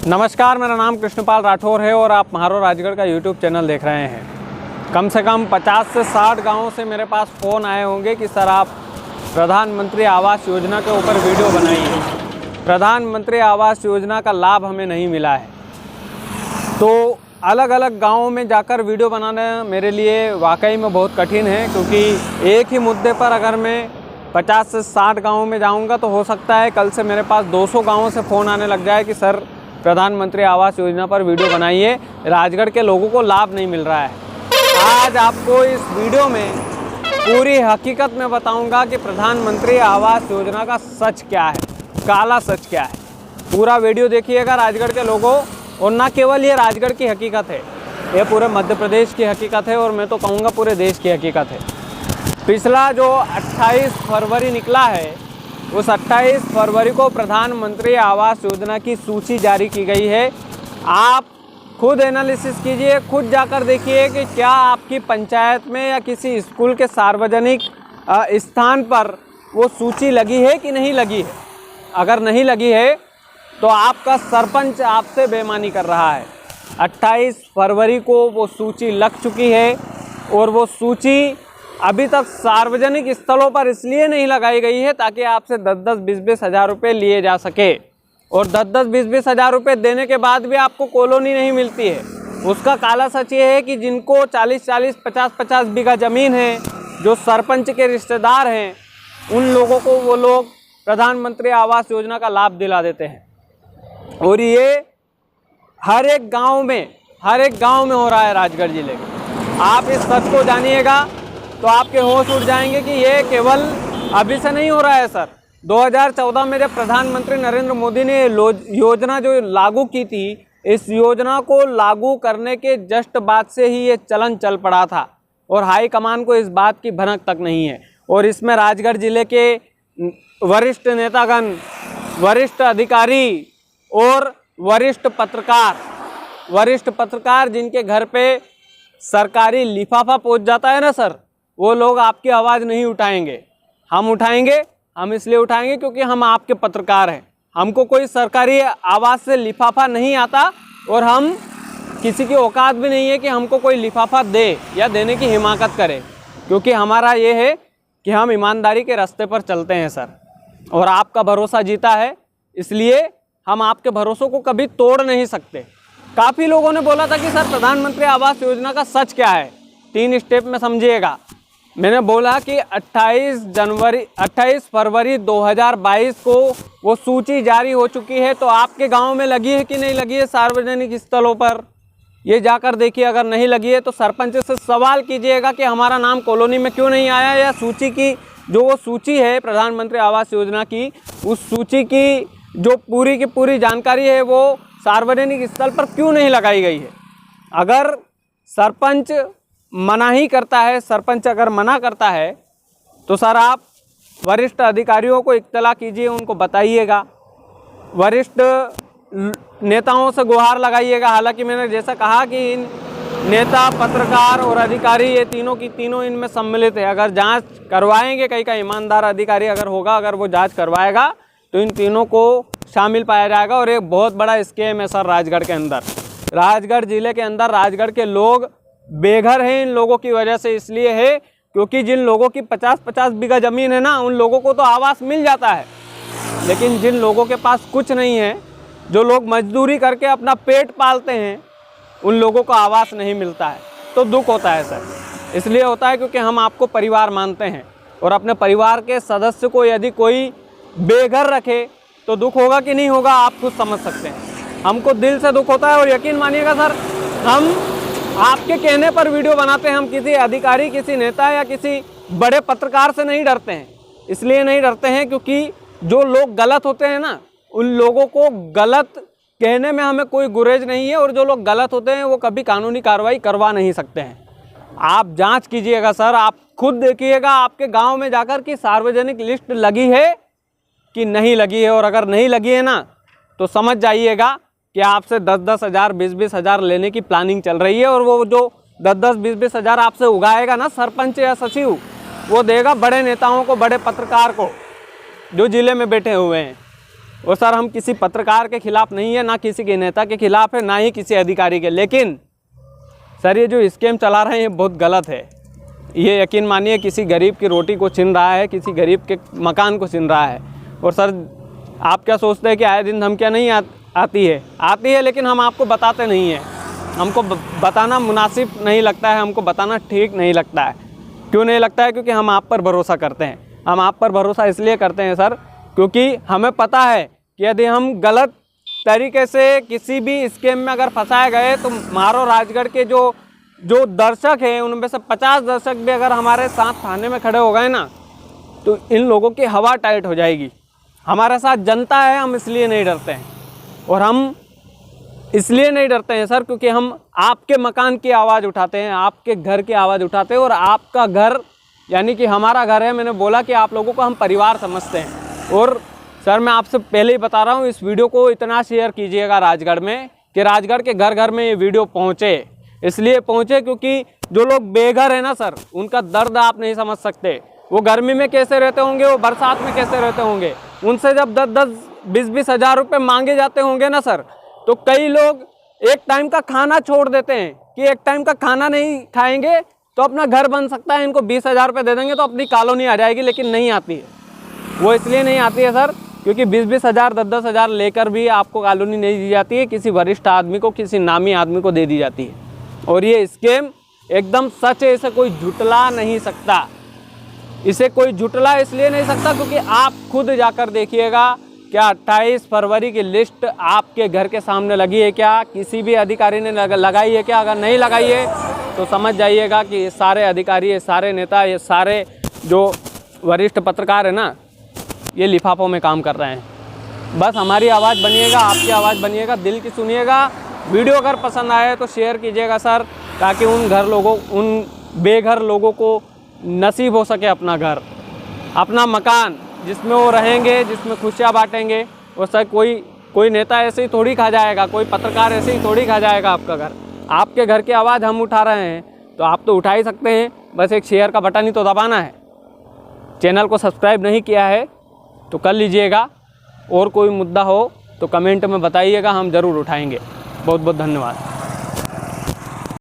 नमस्कार, मेरा नाम कृष्णपाल राठौर है और आप म्हारो राजगढ़ का यूट्यूब चैनल देख रहे हैं। कम से कम 50 से 60 गांवों से मेरे पास फ़ोन आए होंगे कि सर आप प्रधानमंत्री आवास योजना के ऊपर वीडियो बनाइए। प्रधानमंत्री आवास योजना का लाभ हमें नहीं मिला है। तो अलग अलग गांवों में जाकर वीडियो बनाना मेरे लिए वाकई में बहुत कठिन है, क्योंकि एक ही मुद्दे पर अगर मैं 50 से 60 गाँवों में जाऊँगा तो हो सकता है कल से मेरे पास 200 गाँवों से फ़ोन आने लग जाए कि सर प्रधानमंत्री आवास योजना पर वीडियो बनाइए, राजगढ़ के लोगों को लाभ नहीं मिल रहा है। आज आपको इस वीडियो में पूरी हकीकत में बताऊंगा कि प्रधानमंत्री आवास योजना का सच क्या है, काला सच क्या है। पूरा वीडियो देखिएगा राजगढ़ के लोगों, और ना केवल ये राजगढ़ की हकीकत है, ये पूरे मध्य प्रदेश की हकीकत है और मैं तो कहूँगा पूरे देश की हकीकत है। पिछला जो 28 फरवरी निकला है, उस 28 फरवरी को प्रधानमंत्री आवास योजना की सूची जारी की गई है। आप खुद एनालिसिस कीजिए, खुद जाकर देखिए कि क्या आपकी पंचायत में या किसी स्कूल के सार्वजनिक स्थान पर वो सूची लगी है कि नहीं लगी है। अगर नहीं लगी है तो आपका सरपंच आपसे बेईमानी कर रहा है। 28 फरवरी को वो सूची लग चुकी है और वो सूची अभी तक सार्वजनिक स्थलों पर इसलिए नहीं लगाई गई है ताकि आपसे 10-10, 20-20 हज़ार रुपये लिए जा सके, और 10-10, 20-20 हज़ार रुपये देने के बाद भी आपको कॉलोनी नहीं मिलती है। उसका काला सच ये है कि जिनको 40-40, 50-50 बीघा ज़मीन है, जो सरपंच के रिश्तेदार हैं, उन लोगों को वो लोग प्रधानमंत्री आवास योजना का लाभ दिला देते हैं। और ये हर एक गाँव में हो रहा है राजगढ़ जिले में। आप इस सच को जानिएगा तो आपके होश उड़ जाएंगे कि ये केवल अभी से नहीं हो रहा है सर। 2014 में जब प्रधानमंत्री नरेंद्र मोदी ने योजना जो लागू की थी, इस योजना को लागू करने के जस्ट बाद से ही ये चलन चल पड़ा था और हाई कमान को इस बात की भनक तक नहीं है। और इसमें राजगढ़ जिले के वरिष्ठ नेतागण, वरिष्ठ अधिकारी और वरिष्ठ पत्रकार जिनके घर पे सरकारी लिफाफा पहुंच जाता है ना सर, वो लोग आपकी आवाज़ नहीं उठाएंगे। हम उठाएंगे। हम इसलिए उठाएंगे क्योंकि हम आपके पत्रकार हैं। हमको कोई सरकारी आवाज़ से लिफाफा नहीं आता और हम किसी की औकात भी नहीं है कि हमको कोई लिफाफा दे या देने की हिमाकत करे, क्योंकि हमारा ये है कि हम ईमानदारी के रास्ते पर चलते हैं सर, और आपका भरोसा जीता है, इसलिए हम आपके भरोसों को कभी तोड़ नहीं सकते। काफ़ी लोगों ने बोला था कि सर प्रधानमंत्री आवास योजना का सच क्या है, 3 स्टेप में समझिएगा। मैंने बोला कि 28 फरवरी 2022 को वो सूची जारी हो चुकी है। तो आपके गांव में लगी है कि नहीं लगी है सार्वजनिक स्थलों पर, ये जाकर देखिए। अगर नहीं लगी है तो सरपंच से सवाल कीजिएगा कि हमारा नाम कॉलोनी में क्यों नहीं आया, या सूची की जो वो सूची है प्रधानमंत्री आवास योजना की, उस सूची की जो पूरी की पूरी जानकारी है वो सार्वजनिक स्थल पर क्यों नहीं लगाई गई है। अगर सरपंच मना ही करता है, सरपंच अगर मना करता है तो सर आप वरिष्ठ अधिकारियों को इत्तला कीजिए, उनको बताइएगा, वरिष्ठ नेताओं से गुहार लगाइएगा। हालांकि मैंने जैसा कहा कि इन नेता, पत्रकार और अधिकारी, ये तीनों की तीनों इनमें सम्मिलित है। अगर जांच करवाएंगे, कहीं का ईमानदार अधिकारी अगर होगा, अगर वो जांच करवाएगा तो इन तीनों को शामिल पाया जाएगा। और एक बहुत बड़ा स्कैम है सर राजगढ़ के अंदर, राजगढ़ जिले के अंदर राजगढ़ के लोग बेघर हैं इन लोगों की वजह से। इसलिए है क्योंकि जिन लोगों की 50-50 बीघा ज़मीन है ना, उन लोगों को तो आवास मिल जाता है, लेकिन जिन लोगों के पास कुछ नहीं है, जो लोग मजदूरी करके अपना पेट पालते हैं, उन लोगों को आवास नहीं मिलता है। तो दुख होता है सर। इसलिए होता है क्योंकि हम आपको परिवार मानते हैं, और अपने परिवार के सदस्य को यदि कोई बेघर रखे तो दुख होगा कि नहीं होगा, आप खुद समझ सकते हैं। हमको दिल से दुख होता है। और यकीन मानिएगा सर, हम आपके कहने पर वीडियो बनाते हैं। हम किसी अधिकारी, किसी नेता या किसी बड़े पत्रकार से नहीं डरते हैं। इसलिए नहीं डरते हैं क्योंकि जो लोग गलत होते हैं ना, उन लोगों को गलत कहने में हमें कोई गुरेज नहीं है, और जो लोग गलत होते हैं वो कभी कानूनी कार्रवाई करवा नहीं सकते हैं। आप जांच कीजिएगा सर, आप खुद देखिएगा आपके गांव में जाकर कि सार्वजनिक लिस्ट लगी है कि नहीं लगी है। और अगर नहीं लगी है ना, तो समझ जाइएगा कि आपसे 10-10 हज़ार, 20-20 हज़ार लेने की प्लानिंग चल रही है। और वो जो 10-10, 20-20 हज़ार आपसे उगाएगा ना सरपंच या सचिव, वो देगा बड़े नेताओं को, बड़े पत्रकार को, जो जिले में बैठे हुए हैं। और सर हम किसी पत्रकार के खिलाफ नहीं है, ना किसी के नेता के खिलाफ है, ना ही किसी अधिकारी के, लेकिन सर ये जो स्कीम चला रहे हैं ये बहुत गलत है। ये यकीन मानिए किसी गरीब की रोटी को छीन रहा है, किसी गरीब के मकान को छीन रहा है। और सर आप क्या सोचते हैं कि आए दिन धमकियाँ नहीं आती है, लेकिन हम आपको बताते नहीं हैं। हमको बताना मुनासिब नहीं लगता है, हमको बताना ठीक नहीं लगता है। क्यों नहीं लगता है? क्योंकि हम आप पर भरोसा करते हैं। हम आप पर भरोसा इसलिए करते हैं सर क्योंकि हमें पता है कि यदि हम गलत तरीके से किसी भी स्कीम में अगर फंसाए गए तो मारो राजगढ़ के जो दर्शक हैं उनमें से 50 दर्शक भी अगर हमारे साथ थाने में खड़े हो गए ना तो इन लोगों की हवा टाइट हो जाएगी। हमारे साथ जनता है, हम इसलिए नहीं डरते हैं। और हम इसलिए नहीं डरते हैं सर क्योंकि हम आपके मकान की आवाज़ उठाते हैं, आपके घर की आवाज़ उठाते हैं। और आपका घर यानी कि हमारा घर है। मैंने बोला कि आप लोगों को हम परिवार समझते हैं। और सर मैं आपसे पहले ही बता रहा हूँ, इस वीडियो को इतना शेयर कीजिएगा राजगढ़ में कि राजगढ़ के घर घर में ये वीडियो पहुँचे। इसलिए पहुँचे क्योंकि जो लोग बेघर हैं ना सर, उनका दर्द आप नहीं समझ सकते। वो गर्मी में कैसे रहते होंगे, वो बरसात में कैसे रहते होंगे। उनसे जब 10-10, 20-20 हज़ार रुपये मांगे जाते होंगे ना सर, तो कई लोग एक टाइम का खाना छोड़ देते हैं कि एक टाइम का खाना नहीं खाएंगे तो अपना घर बन सकता है, इनको 20,000 रुपये दे देंगे तो अपनी कॉलोनी आ जाएगी। लेकिन नहीं आती है। वो इसलिए नहीं आती है सर क्योंकि 20-20 हज़ार, 10-10 हज़ार लेकर भी आपको कॉलोनी नहीं दी जाती है। किसी वरिष्ठ आदमी को, किसी नामी आदमी को दे दी जाती है। और ये स्कीम एकदम सच है, इसे कोई झुटला नहीं सकता। इसे कोई झुटला इसलिए नहीं सकता क्योंकि आप खुद जाकर देखिएगा, क्या 28 फरवरी की लिस्ट आपके घर के सामने लगी है क्या? किसी भी अधिकारी ने लगाई है क्या? अगर नहीं लगाई है तो समझ जाइएगा कि ये सारे अधिकारी, ये सारे नेता, ये सारे जो वरिष्ठ पत्रकार है ना, ये लिफाफों में काम कर रहे हैं। बस हमारी आवाज़ बनिएगा, आपकी आवाज़ बनिएगा, दिल की सुनिएगा। वीडियो अगर पसंद आए तो शेयर कीजिएगा सर, ताकि उन बेघर लोगों को नसीब हो सके अपना घर, अपना मकान, जिसमें वो रहेंगे, जिसमें खुशियाँ बांटेंगे। और सर कोई नेता ऐसे ही थोड़ी खा जाएगा, कोई पत्रकार ऐसे ही थोड़ी खा जाएगा आपका घर। आपके घर की आवाज़ हम उठा रहे हैं तो आप तो उठा ही सकते हैं। बस एक शेयर का बटन ही तो दबाना है। चैनल को सब्सक्राइब नहीं किया है तो कर लीजिएगा। और कोई मुद्दा हो तो कमेंट में बताइएगा, हम ज़रूर उठाएंगे। बहुत बहुत धन्यवाद।